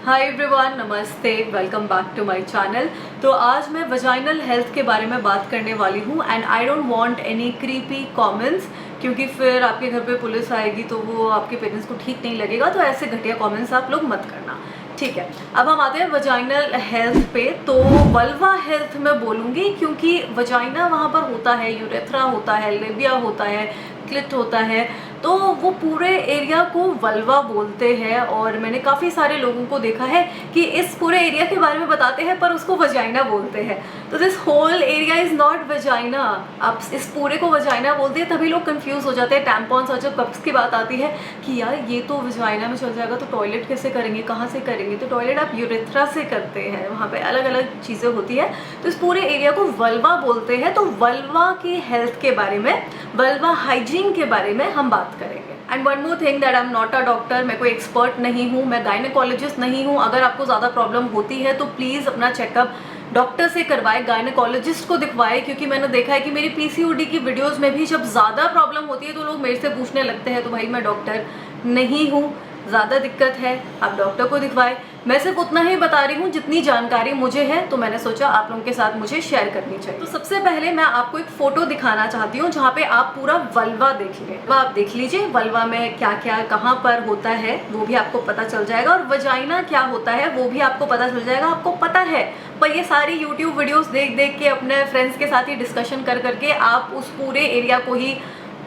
हाय everyone, नमस्ते, welcome back to my channel. तो आज मैं वजाइनल हेल्थ के बारे में बात करने वाली हूँ and I don't want any creepy comments, क्योंकि फिर आपके घर पे पुलिस आएगी तो वो आपके पेरेंट्स को ठीक नहीं लगेगा। तो ऐसे घटिया कमेंट्स आप लोग मत करना, ठीक है। अब हम आते हैं वजाइनल हेल्थ पे। तो वल्वा हेल्थ में बोलूँगी क्योंकि वजाइना वहाँ पर होता है, यूरेथ्रा होता है, लेबिया होता है, क्लिट होता है, तो वो पूरे एरिया को वल्वा बोलते हैं। और मैंने काफ़ी सारे लोगों को देखा है कि इस पूरे एरिया के बारे में बताते हैं पर उसको वजाइना बोलते हैं। तो this whole area is not vagina. आप इस पूरे को वजाइना बोलते हैं, तभी लोग कंफ्यूज हो जाते हैं। टैम्पॉन्स और जब कप्स की बात आती है कि यार ये तो वजाइना में चल जाएगा, तो टॉयलेट कैसे करेंगे, कहाँ से करेंगे? तो टॉयलेट आप यूरेथ्रा से करते हैं, वहाँ पर अलग अलग चीज़ें होती है। तो इस पूरे एरिया को वल्वा बोलते हैं। तो वल्वा की हेल्थ के बारे में, वल्वा हाइजीन के बारे में हम बात करेंगे। And one more thing that I am not a doctor, मैं कोई एक्सपर्ट नहीं हूँ, मैं गायनेकोलॉजिस्ट नहीं हूँ। अगर आपको ज़्यादा प्रॉब्लम होती है तो प्लीज़ अपना चेकअप डॉक्टर से करवाए, गायनेकोलॉजिस्ट को दिखवाए। क्योंकि मैंने देखा है कि मेरी पीसीओडी की वीडियोस में भी जब ज़्यादा प्रॉब्लम होती है तो लोग मेरे से पूछने लगते हैं। तो भाई मैं डॉक्टर नहीं हूँ, ज़्यादा दिक्कत है आप डॉक्टर को दिखवाए। मैं सिर्फ उतना ही बता रही हूँ जितनी जानकारी मुझे है, तो मैंने सोचा आप लोगों के साथ मुझे शेयर करनी चाहिए। तो सबसे पहले मैं आपको एक फ़ोटो दिखाना चाहती हूँ जहाँ पे आप पूरा वल्वा देख लें। वह आप देख लीजिए वल्वा में क्या क्या कहाँ पर होता है, वो भी आपको पता चल जाएगा। और वजाइना क्या होता है वो भी आपको पता चल जाएगा। आपको पता है, पर ये सारी यूट्यूब वीडियोज़ देख देख के, अपने फ्रेंड्स के साथ ही डिस्कशन कर करके आप उस पूरे एरिया को ही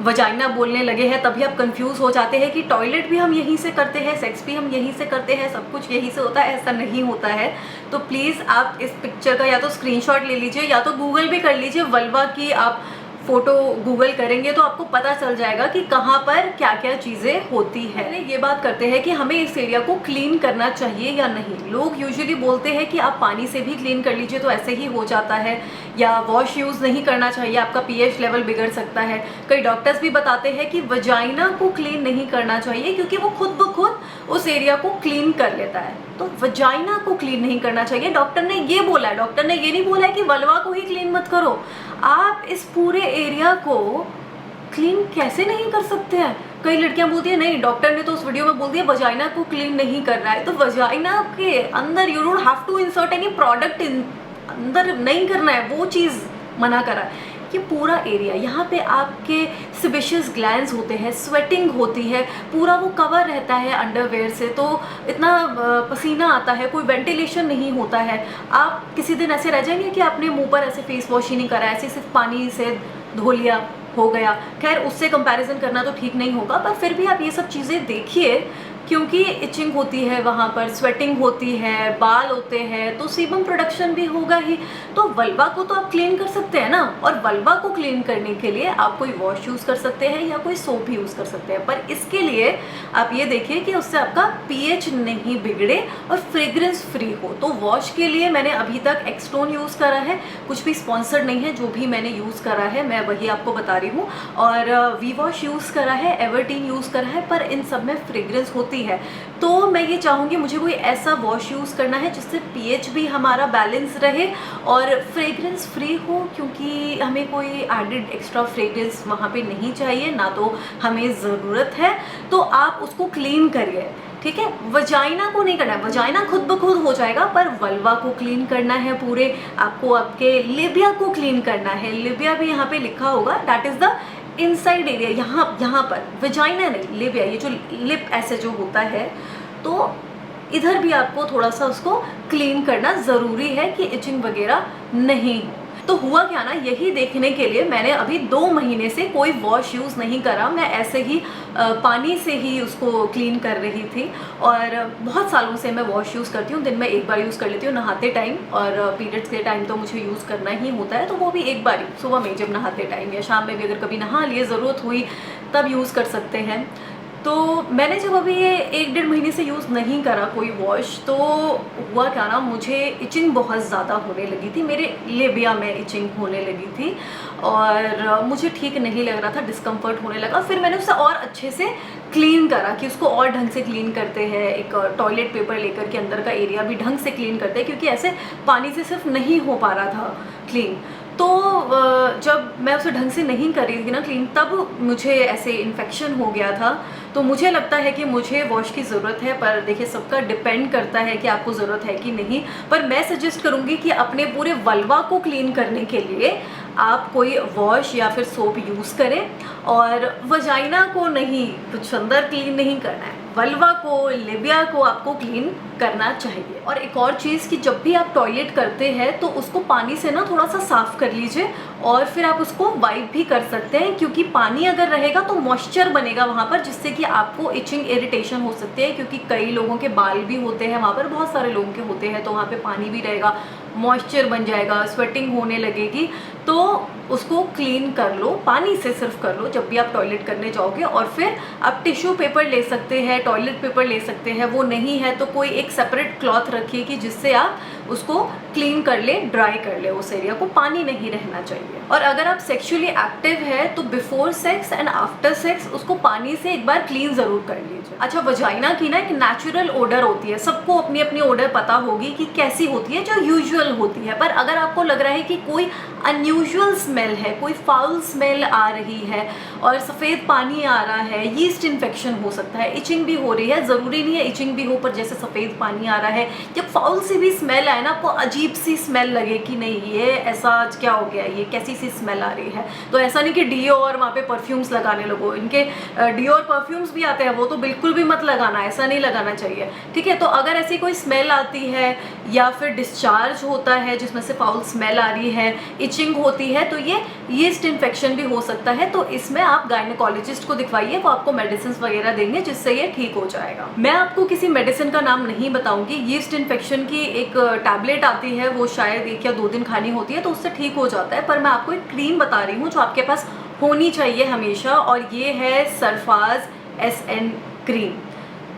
वजाइना बोलने लगे हैं। तभी आप कंफ्यूज हो जाते हैं कि टॉयलेट भी हम यहीं से करते हैं, सेक्स भी हम यहीं से करते हैं, सब कुछ यहीं से होता है। ऐसा नहीं होता है। तो प्लीज़ आप इस पिक्चर का या तो स्क्रीनशॉट ले लीजिए या तो गूगल भी कर लीजिए। वल्वा की आप फोटो गूगल करेंगे तो आपको पता चल जाएगा कि कहाँ पर क्या क्या चीज़ें होती है। ये बात करते हैं कि हमें इस एरिया को क्लीन करना चाहिए या नहीं। लोग यूजुअली बोलते हैं कि आप पानी से भी क्लीन कर लीजिए तो ऐसे ही हो जाता है, या वॉश यूज़ नहीं करना चाहिए, आपका पीएच लेवल बिगड़ सकता है। कई डॉक्टर्स भी बताते हैं कि वजाइना को क्लीन नहीं करना चाहिए क्योंकि वो खुद ब खुद उस एरिया को क्लीन कर लेता है। तो वजाइना को क्लीन नहीं करना चाहिए। डॉक्टर ने ये बोला है, डॉक्टर ने ये नहीं बोला है कि वल्वा को ही क्लीन मत करो। आप इस पूरे एरिया को क्लीन कैसे नहीं कर सकते हैं? कई लड़कियां बोलती है नहीं, डॉक्टर ने तो उस वीडियो में बोल दिया वजाइना को क्लीन नहीं कर रहा है। तो वजाइना के अंदर you don't have to insert any product, अंदर नहीं करना है, वो चीज़ मना करा है। ये पूरा एरिया, यहाँ पे आपके सिबेशियस ग्लैंड्स होते हैं, स्वेटिंग होती है, पूरा वो कवर रहता है अंडरवेयर से, तो इतना पसीना आता है, कोई वेंटिलेशन नहीं होता है। आप किसी दिन ऐसे रह जाएंगे कि आपने मुंह पर ऐसे फेस वॉश ही नहीं करा, ऐसे सिर्फ पानी से धो लिया, हो गया। खैर उससे कंपैरिजन करना तो ठीक नहीं होगा, पर फिर भी आप ये सब चीज़ें देखिए, क्योंकि इचिंग होती है, वहाँ पर स्वेटिंग होती है, बाल होते हैं, तो सीबम प्रोडक्शन भी होगा ही। तो वल्वा को तो आप क्लीन कर सकते हैं ना। और वल्वा को क्लीन करने के लिए आप कोई वॉश यूज़ कर सकते हैं या कोई सोप भी यूज़ कर सकते हैं, पर इसके लिए आप ये देखिए कि उससे आपका पीएच नहीं बिगड़े और फ्रेग्रेंस फ्री हो। तो वॉश के लिए मैंने अभी तक एक्सटोन यूज़ करा है, कुछ भी स्पॉन्सर्ड नहीं है, जो भी मैंने यूज़ करा है मैं वही आपको बता रही हूँ। और वी वॉश यूज़ करा है, एवर्टीन यूज़ करा है, पर इन सब में फ्रेग्रेंस होती है। तो मैं ये चाहूँगी मुझे कोई ऐसा वॉश यूज़ करना है जिससे पीएच भी हमारा बैलेंस रहे और फ्रेग्रेंस फ्री हो, क्योंकि हमें कोई एडेड एक्स्ट्रा फ्रेग्रेंस वहाँ पे नहीं चाहिए, ना तो हमें ज़रूरत है। तो आप उसको क्लीन करिए, ठीक है। वजाइना को नहीं करना है, वजाइना खुद ब खुद हो जाएगा, पर वल्वा को क्लीन करना है पूरे। आपको आपके लिबिया को क्लीन करना है। लिबिया भी यहाँ पे लिखा होगा, that is the inside area, यहाँ पर वजाइना नहीं, लिबिया, ये जो लिप ऐसे जो होता है, तो इधर भी आपको थोड़ा सा उसको क्लीन करना ज़रूरी है कि इचिंग वगैरह नहीं हो। तो हुआ क्या ना, यही देखने के लिए मैंने अभी 2 महीने से कोई वॉश यूज़ नहीं करा। मैं ऐसे ही पानी से ही उसको क्लीन कर रही थी। और बहुत सालों से मैं वॉश यूज़ करती हूँ, दिन में एक बार यूज़ कर लेती हूँ नहाते टाइम, और पीरियड्स के टाइम तो मुझे यूज़ करना ही होता है, तो वो भी एक बार ही सुबह में जब नहाते टाइम, या शाम में भी अगर कभी नहा लिए, ज़रूरत हुई तब यूज़ कर सकते हैं। तो मैंने जब अभी ये 1-1.5 महीने से यूज़ नहीं करा कोई वॉश, तो हुआ क्या ना, मुझे इचिंग बहुत ज़्यादा होने लगी थी, मेरे लेबिया में इचिंग होने लगी थी और मुझे ठीक नहीं लग रहा था, डिस्कम्फर्ट होने लगा। फिर मैंने उसे और अच्छे से क्लीन करा कि उसको और ढंग से क्लीन करते हैं, एक टॉयलेट पेपर लेकर के अंदर का एरिया भी ढंग से क्लीन करते हैं, क्योंकि ऐसे पानी से सिर्फ नहीं हो पा रहा था क्लीन। तो जब मैं उसे ढंग से नहीं कर रही थी ना क्लीन, तब मुझे ऐसे इन्फेक्शन हो गया था। तो मुझे लगता है कि मुझे वॉश की ज़रूरत है, पर देखिए सबका डिपेंड करता है कि आपको ज़रूरत है कि नहीं। पर मैं सजेस्ट करूँगी कि अपने पूरे वल्वा को क्लीन करने के लिए आप कोई वॉश या फिर सोप यूज़ करें, और वजाइना को नहीं, कुछ अंदर क्लीन नहीं करना है, वल्वा को, लेबिया को आपको क्लीन करना चाहिए। और एक और चीज़ कि जब भी आप टॉयलेट करते हैं तो उसको पानी से ना थोड़ा सा साफ़ कर लीजिए, और फिर आप उसको वाइप भी कर सकते हैं, क्योंकि पानी अगर रहेगा तो मॉइस्चर बनेगा वहाँ पर, जिससे कि आपको इचिंग इरिटेशन हो सकती है, क्योंकि कई लोगों के बाल भी होते हैं वहाँ पर, बहुत सारे लोगों के होते हैं, तो वहाँ पे पानी भी रहेगा, मॉइस्चर बन जाएगा, स्वेटिंग होने लगेगी। तो उसको क्लीन कर लो, पानी से सिर्फ कर लो जब भी आप टॉयलेट करने जाओगे। और फिर आप टिश्यू पेपर ले सकते हैं, टॉयलेट पेपर ले सकते हैं, वो नहीं है तो कोई एक सेपरेट क्लॉथ रखिए कि जिससे आप उसको क्लीन कर ले, ड्राई कर ले उस एरिया को, पानी नहीं रहना चाहिए। और अगर आप सेक्सुअली एक्टिव है तो before sex and after sex उसको पानी से एक बार क्लीन ज़रूर कर लीजिए। अच्छा, वजाइना की ना एक नेचुरल ओडर होती है, सबको अपनी अपनी ओडर पता होगी कि कैसी होती है, जो यूजुअल होती है। पर अगर आपको लग रहा है कि कोई अनयूजुअल स्मेल है, कोई फाउल स्मेल आ रही है और सफ़ेद पानी आ रहा है, यीस्ट इन्फेक्शन हो सकता है, इचिंग भी हो रही है, ज़रूरी नहीं है इचिंग भी हो, पर जैसे सफ़ेद पानी आ रहा है, जब फाउल सी भी स्मेल आए ना, आपको अजीब सी स्मेल लगे कि नहीं ये ऐसा क्या हो गया, ये कैसी सी स्मेल आ रही है, तो ऐसा नहीं कि डीओ और वहाँ पे परफ्यूम्स लगाने लगो। इनके डीओ और परफ्यूम्स भी आते हैं, वो तो बिल्कुल भी मत लगाना, ऐसा नहीं लगाना चाहिए, ठीक है। तो अगर ऐसी कोई स्मेल आती है या फिर डिस्चार्ज होता है जिसमें से फाउल स्मेल आ रही है, इचिंग होती है, तो ये यीस्ट इन्फेक्शन भी हो सकता है। तो इसमें आप गायनेकोलॉजिस्ट को दिखवाइए, वो आपको मेडिसिन वगैरह देंगे जिससे ये ठीक हो जाएगा। मैं आपको किसी मेडिसिन का नाम नहीं बताऊंगी। यीस्ट इन्फेक्शन की एक टैबलेट आती है, वो शायद 1 या 2 दिन खानी होती है, तो उससे ठीक हो जाता है। पर मैं आपको एक क्रीम बता रही हूँ जो आपके पास होनी चाहिए हमेशा, और ये है सरफाज SN क्रीम,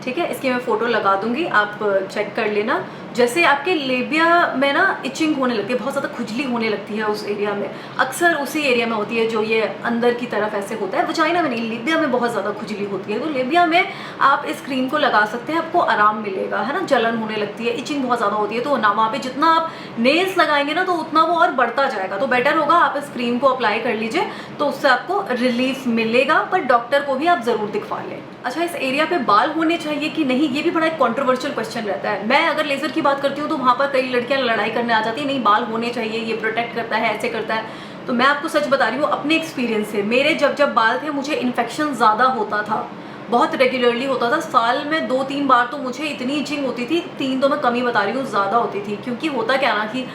ठीक है। इसकी मैं फ़ोटो लगा दूंगी, आप चेक कर लेना। जैसे आपके लेबिया में ना इचिंग होने लगती है, बहुत ज़्यादा खुजली होने लगती है उस एरिया में, अक्सर उसी एरिया में होती है जो ये अंदर की तरफ ऐसे होता है, वजाइना में नहीं, लेबिया में बहुत ज़्यादा खुजली होती है। तो लेबिया में आप इस क्रीम को लगा सकते हैं, आपको आराम मिलेगा, है ना। जलन होने लगती है, इचिंग बहुत ज़्यादा होती है, तो ना वहाँ पे जितना आप नेल्स लगाएंगे ना तो उतना वो और बढ़ता जाएगा। तो बेटर होगा आप इस क्रीम को अप्लाई कर लीजिए, तो उससे आपको रिलीफ मिलेगा, पर डॉक्टर को भी आप ज़रूर दिखवा लें। अच्छा, इस एरिया पे बाल होने चाहिए कि नहीं, ये भी बड़ा एक कॉन्ट्रोवर्शियल क्वेश्चन रहता है। मैं अगर लेज़र की बात करती हूँ तो वहाँ पर कई लड़कियाँ लड़ाई करने आ जाती है, नहीं बाल होने चाहिए, ये प्रोटेक्ट करता है, ऐसे करता है। तो मैं आपको सच बता रही हूँ अपने एक्सपीरियंस से, मेरे जब बाल थे मुझे इन्फेक्शन ज़्यादा होता था, बहुत रेगुलरली होता था, साल में 2-3 बार तो मुझे इतनी इचिंग होती थी, 3 तो मैं कम ही बता रही हूँ, ज़्यादा होती थी। क्योंकि होता क्या ना कि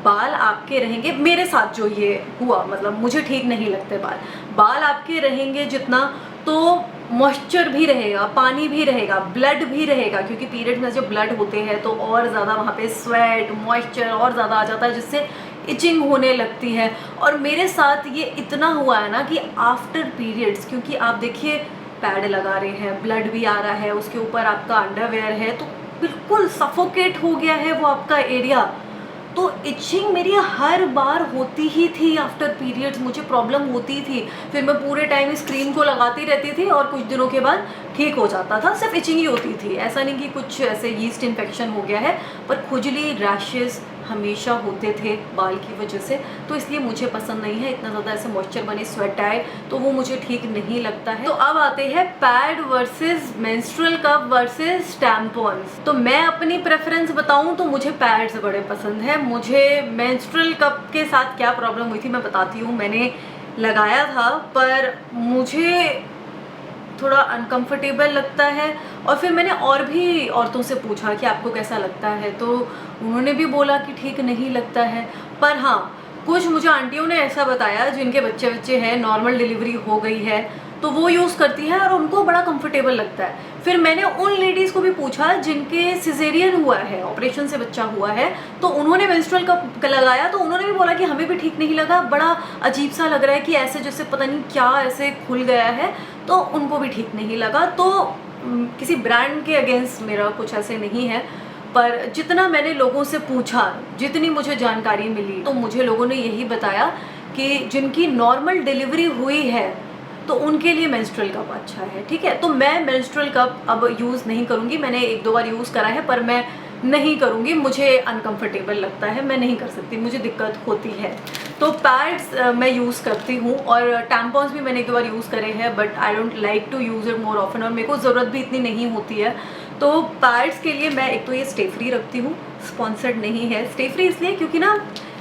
बाल आपके रहेंगे, मेरे साथ जो ये हुआ, मतलब मुझे ठीक नहीं लगते बाल आपके रहेंगे जितना, तो मॉइस्चर भी रहेगा, पानी भी रहेगा, ब्लड भी रहेगा, क्योंकि पीरियड में जब ब्लड होते हैं तो और ज़्यादा वहाँ पे स्वेट, मॉइस्चर और ज़्यादा आ जाता है, जिससे इचिंग होने लगती है। और मेरे साथ ये इतना हुआ है ना कि आफ्टर पीरियड्स, क्योंकि आप देखिए पैड लगा रहे हैं, ब्लड भी आ रहा है, उसके ऊपर आपका अंडरवेयर है, तो बिल्कुल सफोकेट हो गया है वो आपका एरिया। तो इचिंग मेरी हर बार होती ही थी आफ्टर पीरियड्स, मुझे प्रॉब्लम होती थी। फिर मैं पूरे टाइम इस क्रीम को लगाती रहती थी और कुछ दिनों के बाद ठीक हो जाता था, सिर्फ इचिंग ही होती थी, ऐसा नहीं कि कुछ ऐसे यीस्ट इन्फेक्शन हो गया है। पर खुजली, रैशेस हमेशा होते थे बाल की वजह से, तो इसलिए मुझे पसंद नहीं है इतना ज़्यादा ऐसे मॉइस्चर बने, स्वेट आए, तो वो मुझे ठीक नहीं लगता है। तो अब आते हैं pad versus menstrual cup versus tampons. तो मैं अपनी प्रेफरेंस बताऊं तो मुझे पैड्स बड़े पसंद है। मुझे मेंस्ट्रुअल कप के साथ क्या प्रॉब्लम हुई थी मैं बताती हूँ। मैंने लगाया था पर मुझे थोड़ा अनकंफर्टेबल लगता है, और फिर मैंने और भी औरतों से पूछा कि आपको कैसा लगता है, तो उन्होंने भी बोला कि ठीक नहीं लगता है। पर हाँ, कुछ मुझे आंटियों ने ऐसा बताया जिनके बच्चे हैं, नॉर्मल डिलीवरी हो गई है, तो वो यूज़ करती है और उनको बड़ा कंफर्टेबल लगता है। फिर मैंने उन लेडीज़ को भी पूछा जिनके सिजेरियन हुआ है, ऑपरेशन से बच्चा हुआ है, तो उन्होंने मेंस्ट्रुअल कप लगाया, तो उन्होंने भी बोला कि हमें भी ठीक नहीं लगा, बड़ा अजीब सा लग रहा है कि ऐसे जैसे पता नहीं क्या ऐसे खुल गया है, तो उनको भी ठीक नहीं लगा। तो किसी ब्रांड के अगेंस्ट मेरा कुछ ऐसे नहीं है, पर जितना मैंने लोगों से पूछा, जितनी मुझे जानकारी मिली, तो मुझे लोगों ने यही बताया कि जिनकी नॉर्मल डिलीवरी हुई है तो उनके लिए मेंस्ट्रुअल कप अच्छा है, ठीक है। तो मैं मेंस्ट्रुअल कप अब यूज़ नहीं करूँगी, मैंने 1-2 बार यूज़ करा है, पर मैं नहीं करूँगी, मुझे अनकंफर्टेबल लगता है, मैं नहीं कर सकती, मुझे दिक्कत होती है। तो पैड्स मैं यूज़ करती हूँ और टैम्पॉन्स भी मैंने एक दो बार यूज़ करे हैं, but I don't like to use it more often और मेरे को ज़रूरत भी इतनी नहीं होती है। तो पैड्स के लिए मैं एक तो ये स्टे फ्री रखती हूँ, स्पॉन्सर्ड नहीं है। स्टे फ्री इसलिए क्योंकि ना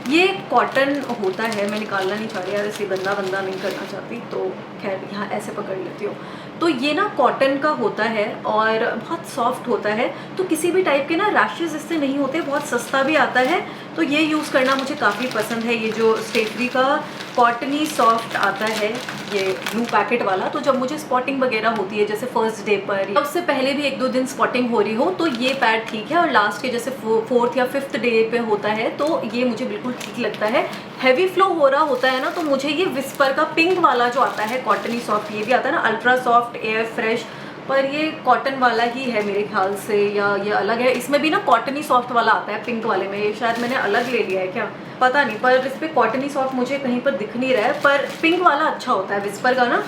ये कॉटन होता है, मैं निकालना नहीं चाह रही यार, ऐसे गंदा बंदा नहीं करना चाहती, तो खैर यहाँ ऐसे पकड़ लेती हूँ। तो ये ना कॉटन का होता है और बहुत सॉफ्ट होता है, तो किसी भी टाइप के ना रैशेज़ इससे नहीं होते, बहुत सस्ता भी आता है, तो ये यूज़ करना मुझे काफ़ी पसंद है। ये जो स्टे फ्री का कॉटनी सॉफ्ट आता है, ये ब्लू पैकेट वाला, तो जब मुझे स्पॉटिंग वगैरह होती है जैसे फर्स्ट डे पर, उससे पहले भी एक दो दिन स्पॉटिंग हो रही हो तो ये पैड ठीक है, और लास्ट के जैसे फोर्थ या फिफ्थ डे पे होता है तो ये मुझे बिल्कुल ठीक लगता है। हैवी फ्लो हो रहा होता है ना, तो मुझे ये विस्पर का पिंक वाला जो आता है कॉटनी सॉफ्ट, ये भी आता है ना अल्ट्रा सॉफ्ट एयर फ्रेश, पर ये कॉटन वाला ही है मेरे ख्याल से, या ये अलग है। इसमें भी ना कॉटनी सॉफ्ट वाला आता है पिंक वाले में, ये शायद मैंने अलग ले लिया है क्या पता नहीं, पर इस पर कॉटनी सॉफ्ट मुझे कहीं पर दिख नहीं रहा है, पर पिंक वाला अच्छा होता है विस्पर का ना।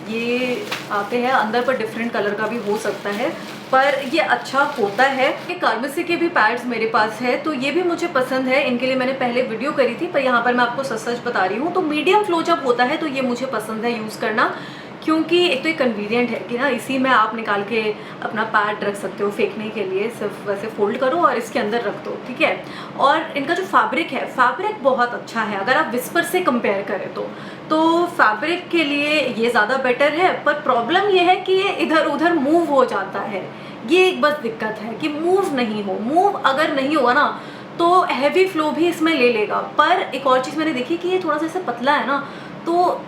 ये आते हैं अंदर पर डिफरेंट कलर का भी हो सकता है, पर ये अच्छा होता है। ये कार्मेसी के भी पैड्स मेरे पास है, तो ये भी मुझे पसंद है, इनके लिए मैंने पहले वीडियो करी थी, पर यहाँ पर मैं आपको सच बता रही हूँ। तो मीडियम फ्लो जब होता है तो ये मुझे पसंद है यूज़ करना, क्योंकि एक तो ये कन्वीनियंट है कि ना इसी में आप निकाल के अपना पैड रख सकते हो फेंकने के लिए, सिर्फ वैसे फोल्ड करो और इसके अंदर रख दो, ठीक है। और इनका जो फैब्रिक है, फैब्रिक बहुत अच्छा है अगर आप विस्पर से कंपेयर करें तो फैब्रिक के लिए ये ज़्यादा बेटर है, पर प्रॉब्लम ये है कि ये इधर उधर मूव हो जाता है, ये एक बस दिक्कत है कि मूव नहीं हो। मूव अगर नहीं होगा ना तो हैवी फ्लो भी इसमें ले लेगा। पर एक और चीज़ मैंने देखी कि ये थोड़ा सा ऐसा पतला है ना, तो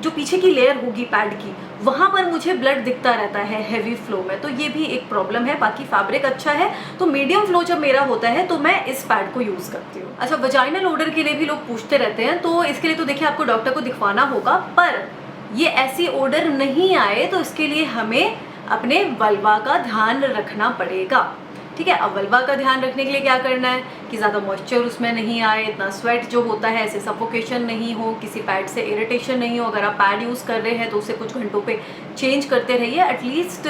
जो पीछे की लेयर होगी पैड की, वहाँ पर मुझे ब्लड दिखता रहता है हैवी फ्लो में, तो ये भी एक प्रॉब्लम है। बाकी फैब्रिक अच्छा है, तो मीडियम फ्लो जब मेरा होता है तो मैं इस पैड को यूज़ करती हूँ। अच्छा, वजाइनल ओडर के लिए भी लोग पूछते रहते हैं, तो इसके लिए तो देखिए आपको डॉक्टर को दिखवाना होगा, पर ये ऐसी ओडर नहीं आए तो इसके लिए हमें अपने वल्वा का ध्यान रखना पड़ेगा, ठीक है। अब वल्वा का ध्यान रखने के लिए क्या करना है कि ज़्यादा मॉइस्चर उसमें नहीं आए, इतना स्वेट जो होता है ऐसे सफोकेशन नहीं हो, किसी पैड से इरिटेशन नहीं हो। अगर आप पैड यूज़ कर रहे हैं तो उसे कुछ घंटों पे चेंज करते रहिए, एटलीस्ट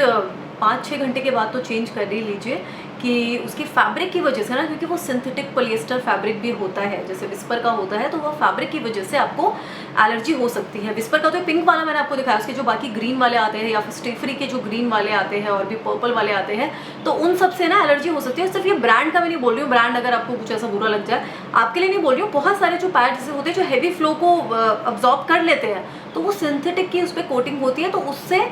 5-6 घंटे के बाद तो चेंज कर ही लीजिए, कि उसकी फैब्रिक की वजह से ना, क्योंकि वो सिंथेटिक पॉलिएस्टर फैब्रिक भी होता है जैसे विस्पर का होता है, तो वो फैब्रिक की वजह से आपको एलर्जी हो सकती है। विस्पर का तो पिंक वाला मैंने आपको दिखाया, उसके जो बाकी ग्रीन वाले आते हैं या फिर स्टे फ्री के जो ग्रीन वाले आते हैं और भी पर्पल वाले आते हैं, तो उन सब से ना एलर्जी हो सकती है। सिर्फ ये ब्रांड का मैं नहीं बोल रही हूँ, ब्रांड अगर आपको कुछ ऐसा बुरा लग जाए आपके लिए नहीं बोल रही हूँ, बहुत सारे जो पैड जैसे होते हैं जो हैवी फ्लो को अब्जॉर्ब कर लेते हैं, तो वो सिंथेटिक की उस पर कोटिंग होती है, तो उससे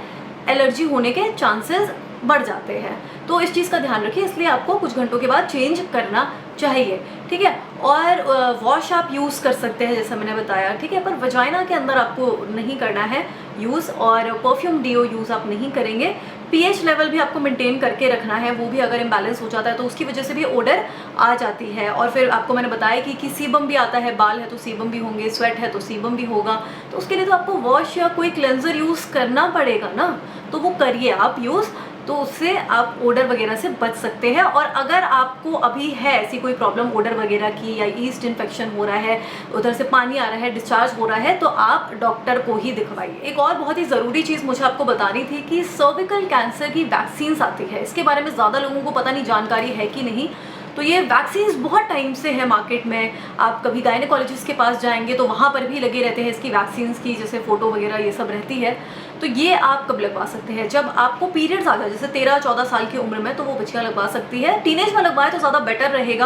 एलर्जी होने के चांसेस बढ़ जाते हैं। तो इस चीज़ का ध्यान रखिए, इसलिए आपको कुछ घंटों के बाद चेंज करना चाहिए, ठीक है। और वॉश आप यूज़ कर सकते हैं जैसा मैंने बताया, ठीक है, पर वजाइना के अंदर आपको नहीं करना है यूज़, और परफ्यूम डीओ यूज़ आप नहीं करेंगे। पीएच लेवल भी आपको मेंटेन करके रखना है, वो भी अगर इम्बैलेंस हो जाता है तो उसकी वजह से भी ओडर आ जाती है। और फिर आपको मैंने बताया कि सीबम भी आता है, बाल है तो सीबम भी होंगे, स्वेट है तो सीबम भी होगा, तो उसके लिए तो आपको वॉश या कोई क्लेंजर यूज़ करना पड़ेगा ना, तो वो करिए आप यूज़, तो उससे आप ओडर वगैरह से बच सकते हैं। और अगर आपको अभी है ऐसी कोई प्रॉब्लम ओडर वगैरह की, या ईस्ट इन्फेक्शन हो रहा है, उधर से पानी आ रहा है, डिस्चार्ज हो रहा है, तो आप डॉक्टर को ही दिखवाइए। एक और बहुत ही ज़रूरी चीज़ मुझे आपको बतानी थी कि सर्विकल कैंसर की वैक्सीन्स आती है, इसके बारे में ज़्यादा लोगों को पता नहीं, जानकारी है कि नहीं। तो ये वैक्सीन्स बहुत टाइम से है मार्केट में, आप कभी गायनेकोलॉजिस्ट के पास जाएंगे तो वहाँ पर भी लगे रहते हैं इसकी वैक्सीन्स की, जैसे फ़ोटो वगैरह ये सब रहती है। तो ये आप कब लगवा सकते हैं, जब आपको पीरियड्स आ जाए, जैसे 13-14 साल की उम्र में, तो वो बच्चियाँ लगवा सकती है। टीनेज में लगवाए तो ज़्यादा बेटर रहेगा,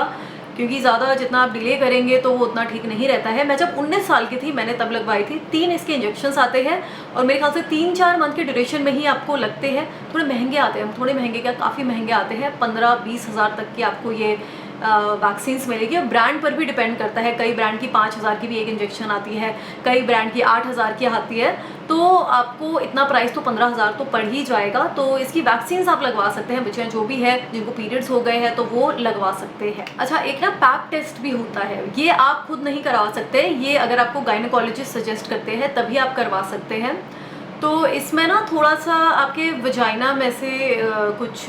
क्योंकि ज़्यादा जितना आप डिले करेंगे तो वो उतना ठीक नहीं रहता है। मैं जब 19 साल की थी मैंने तब लगवाई थी। 3 इसके इंजेक्शंस आते हैं और मेरे ख्याल से 3-4 मंथ के ड्यूरेशन में ही आपको लगते हैं। थोड़े महंगे आते हैं, थोड़े महंगे क्या, काफ़ी महंगे आते हैं, 15-20 हज़ार तक की आपको ये वैक्सीन्स मिलेगी। और ब्रांड पर भी डिपेंड करता है, कई ब्रांड की 5,000 की भी एक इंजेक्शन आती है, कई ब्रांड की 8,000 की आती है, तो आपको इतना प्राइस तो 15,000 तो पड़ ही जाएगा। तो इसकी वैक्सीन्स आप लगवा सकते हैं, बच्चे जो भी है जिनको पीरियड्स हो गए हैं तो वो लगवा सकते हैं। अच्छा, एक ना पैप टेस्ट भी होता है, ये आप खुद नहीं करवा सकते, ये अगर आपको गायनेकोलॉजिस्ट सजेस्ट करते हैं तभी आप करवा सकते हैं। तो इसमें ना थोड़ा सा आपके वजाइना में से कुछ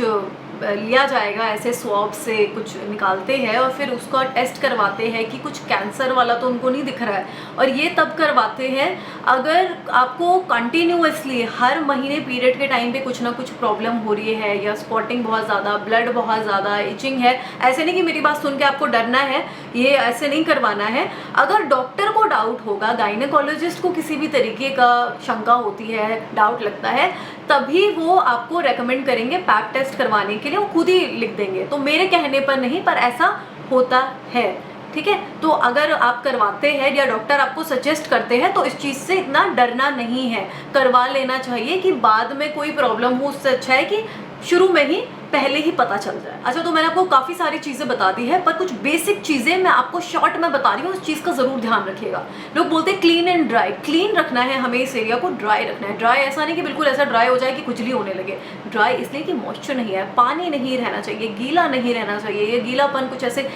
लिया जाएगा, ऐसे स्वॉब से कुछ निकालते हैं और फिर उसका टेस्ट करवाते हैं कि कुछ कैंसर वाला तो उनको नहीं दिख रहा है। और ये तब करवाते हैं अगर आपको कंटिन्यूअसली हर महीने पीरियड के टाइम पे कुछ ना कुछ प्रॉब्लम हो रही है, या स्पॉटिंग बहुत ज़्यादा, ब्लड बहुत ज़्यादा, इचिंग है। ऐसे नहीं कि मेरी बात सुन के आपको डरना है, ये ऐसे नहीं करवाना है। अगर डॉक्टर को डाउट होगा, गायनेकोलॉजिस्ट को किसी भी तरीके का शंका होती है, डाउट लगता है, तभी वो आपको रेकमेंड करेंगे पैप टेस्ट करवाने के लिए, वो खुद ही लिख देंगे। तो मेरे कहने पर नहीं, पर ऐसा होता है, ठीक है। तो अगर आप करवाते हैं या डॉक्टर आपको सजेस्ट करते हैं तो इस चीज़ से इतना डरना नहीं है, करवा लेना चाहिए कि बाद में कोई प्रॉब्लम हो। उससे अच्छा है कि शुरू में ही पहले ही पता चल जाए। अच्छा, तो मैंने आपको काफ़ी सारी चीज़ें बता दी है, पर कुछ बेसिक चीज़ें मैं आपको शॉर्ट में बता रही हूँ, उस चीज़ का ज़रूर ध्यान रखिएगा। लोग बोलते हैं क्लीन एंड ड्राई, क्लीन रखना है हमें, इस एरिया को ड्राई रखना है। ड्राई ऐसा नहीं कि बिल्कुल ऐसा ड्राई हो जाए कि खुजली होने लगे। ड्राई इसलिए कि मॉइस्चर नहीं है, पानी नहीं रहना चाहिए, गीला नहीं रहना चाहिए। ये गीलापन कुछ ऐसे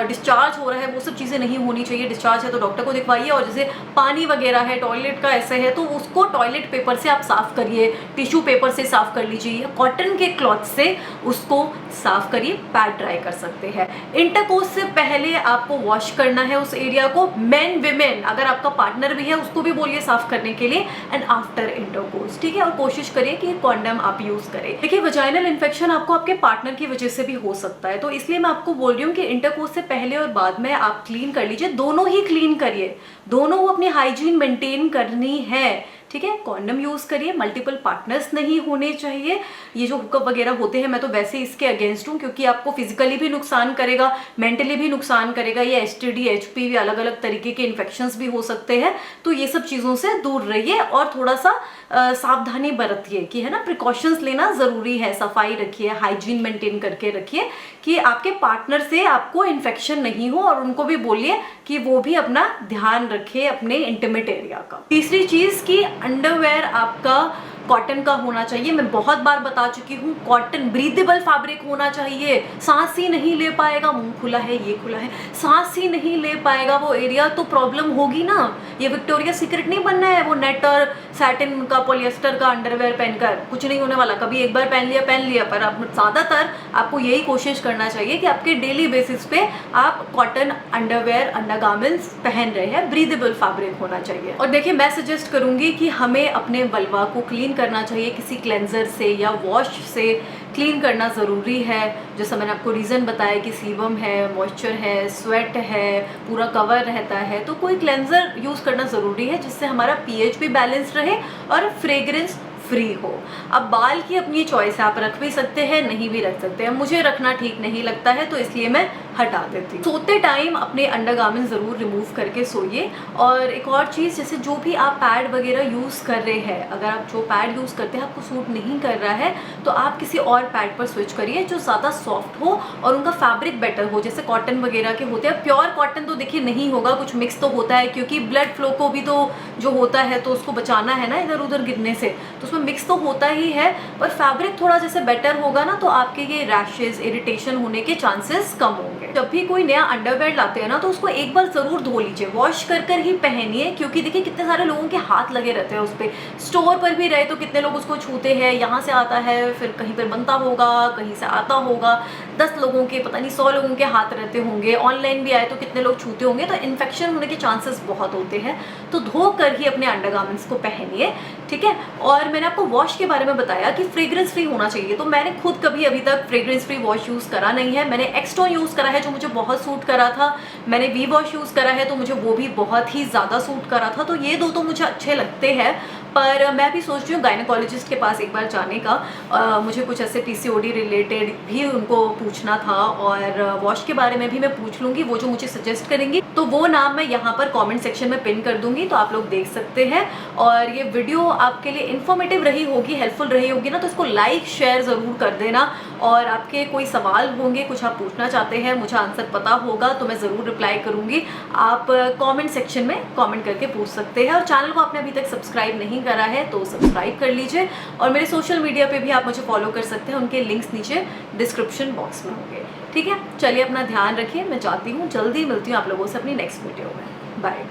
डिस्चार्ज हो रहा है, वो सब चीज़ें नहीं होनी चाहिए। डिस्चार्ज है तो डॉक्टर को दिखवाइए। और जैसे पानी वगैरह है, टॉयलेट का ऐसे है, तो उसको टॉयलेट पेपर से आप साफ़ करिए, टिश्यू पेपर से साफ़ कर लीजिए, कॉटन के क्लॉथ से उसको साफ करिए, पैड ड्राई कर सकते हैं। इंटरकोर्स से पहले आपको वॉश करना है उस एरिया को। मेन विमेन, अगर आपका पार्टनर भी है उसको भी बोलिए साफ करने के लिए, एंड आफ्टर इंटरकोर्स, ठीक है। और कोशिश करिए कि कॉन्डम आप यूज करें। देखिए, वजाइनल इन्फेक्शन आपको आपके पार्टनर की वजह से भी हो सकता है, तो इसलिए मैं आपको बोल रही हूँ कि इंटरकोर्स से पहले और बाद में आप क्लीन कर लीजिए, दोनों ही क्लीन करिए, दोनों अपनी हाइजीन मेंटेन करनी है, ठीक है। कॉन्डम यूज करिए, मल्टीपल पार्टनर्स नहीं होने चाहिए। ये जो हुकअप वगैरह होते हैं, मैं तो वैसे इसके अगेंस्ट हूँ, क्योंकि आपको फिजिकली भी नुकसान करेगा, मेंटली भी नुकसान करेगा। ये एसटीडी, एचपीवी, अलग अलग तरीके के इन्फेक्शंस भी हो सकते हैं। तो ये सब चीज़ों से दूर रहिए और थोड़ा सा सावधानी बरतिए कि, है ना, प्रिकॉशंस लेना ज़रूरी है। सफाई रखिए, हाइजीन मेंटेन करके रखिए कि आपके पार्टनर से आपको इन्फेक्शन नहीं हो, और उनको भी बोलिए कि वो भी अपना ध्यान रखे अपने इंटीमेट एरिया का। तीसरी चीज़ कि अंडरवेयर आपका कॉटन का होना चाहिए। मैं बहुत बार बता चुकी हूँ, कॉटन ब्रीदेबल फैब्रिक होना चाहिए। सांस ही नहीं ले पाएगा, मुंह खुला है, ये खुला है, सांस ही नहीं ले पाएगा वो एरिया, तो प्रॉब्लम होगी ना। ये विक्टोरिया सीक्रेट नहीं बनना है, वो नेट और सैटिन का, पॉलिएस्टर का अंडरवेयर पहनकर कुछ नहीं होने वाला। कभी एक बार पहन लिया, पर आप ज़्यादातर आपको यही कोशिश करना चाहिए कि आपके डेली बेसिस पे आप कॉटन अंडरवेयर, अंडरगारमेंट्स पहन रहे हैं, ब्रीदेबल फैब्रिक होना चाहिए। और देखिए, मैं सजेस्ट करूंगी कि हमें अपने वल्वा को क्लीन करना चाहिए किसी क्लेंजर से या वॉश से। क्लीन करना ज़रूरी है, जैसा मैंने आपको रीज़न बताया कि सीबम है, मॉइस्चर है, स्वेट है, पूरा कवर रहता है, तो कोई क्लेंजर यूज़ करना ज़रूरी है जिससे हमारा पीएच भी बैलेंस रहे और फ्रेग्रेंस फ्री हो। अब बाल की अपनी चॉइस है, आप रख भी सकते हैं, नहीं भी रख सकते हैं। मुझे रखना ठीक नहीं लगता है, तो इसलिए मैं हटा देती हूँ। सोते टाइम अपने अंडरगारमेंट ज़रूर रिमूव करके सोइए। और एक और चीज़, जैसे जो भी आप पैड वगैरह यूज़ कर रहे हैं, अगर आप जो पैड यूज़ करते हैं आपको सूट नहीं कर रहा है, तो आप किसी और पैड पर स्विच करिए जो ज़्यादा सॉफ्ट हो और उनका फैब्रिक बेटर हो। जैसे कॉटन वगैरह के होते हैं, प्योर कॉटन तो देखिए नहीं होगा, कुछ मिक्स तो होता है, क्योंकि ब्लड फ्लो को भी तो जो होता है तो उसको बचाना है ना इधर उधर गिरने से, तो उसमें मिक्स तो होता ही है, पर फैब्रिक थोड़ा जैसे बेटर होगा ना, तो आपके ये रैशेज, इरिटेशन होने के चांसेस कम होंगे। जब भी कोई नया अंडरवेयर लाते हैं ना, तो उसको एक बार ज़रूर धो लीजिए, वॉश कर ही पहनिए, क्योंकि देखिए कितने सारे लोगों के हाथ लगे रहते हैं उस पर। स्टोर पर भी रहे तो कितने लोग उसको छूते हैं, यहाँ से आता है, फिर कहीं पर बनता होगा, कहीं से आता होगा, 10 लोगों के, पता नहीं 100 लोगों के हाथ रहते होंगे, ऑनलाइन भी आए तो कितने लोग छूते होंगे, तो इन्फेक्शन होने के चांसेस बहुत होते हैं। तो धो कर ही अपने अंडरगारमेंट्स को पहनिए, ठीक है। और मैंने आपको वॉश के बारे में बताया कि फ्रेग्रेंस फ्री होना चाहिए, तो मैंने खुद कभी अभी तक फ्रेग्रेंस फ्री वॉश यूज़ करा नहीं है। मैंने एक्सटोन यूज़ करा है जो मुझे बहुत सूट करा था, मैंने वी वॉश यूज़ करा है तो मुझे वो भी बहुत ही ज़्यादा सूट करा था, तो ये दो तो मुझे अच्छे लगते हैं। पर मैं भी सोच रही हूँ गायनेकोलॉजिस्ट के पास एक बार जाने का। मुझे कुछ ऐसे पीसीओडी रिलेटेड भी उनको पूछना था, और वॉश के बारे में भी मैं पूछ लूँगी, वो जो मुझे सजेस्ट करेंगी, तो वो नाम मैं यहाँ पर कमेंट सेक्शन में पिन कर दूँगी, तो आप लोग देख सकते हैं। और ये वीडियो आपके लिए इन्फॉर्मेटिव रही होगी, हेल्पफुल रही होगी ना, तो इसको लाइक शेयर ज़रूर कर देना। और आपके कोई सवाल होंगे, कुछ आप पूछना चाहते हैं, मुझे आंसर पता होगा तो मैं ज़रूर रिप्लाई करूँगी। आप कमेंट सेक्शन में कमेंट करके पूछ सकते हैं। और चैनल को आपने अभी तक सब्सक्राइब नहीं करा है तो सब्सक्राइब कर लीजिए, और मेरे सोशल मीडिया पे भी आप मुझे फॉलो कर सकते हैं, उनके लिंक्स नीचे डिस्क्रिप्शन बॉक्स में होंगे, ठीक है। चलिए, अपना ध्यान रखिए, मैं जाती हूँ, जल्दी मिलती हूँ आप लोगों से अपनी नेक्स्ट वीडियो में। बाय।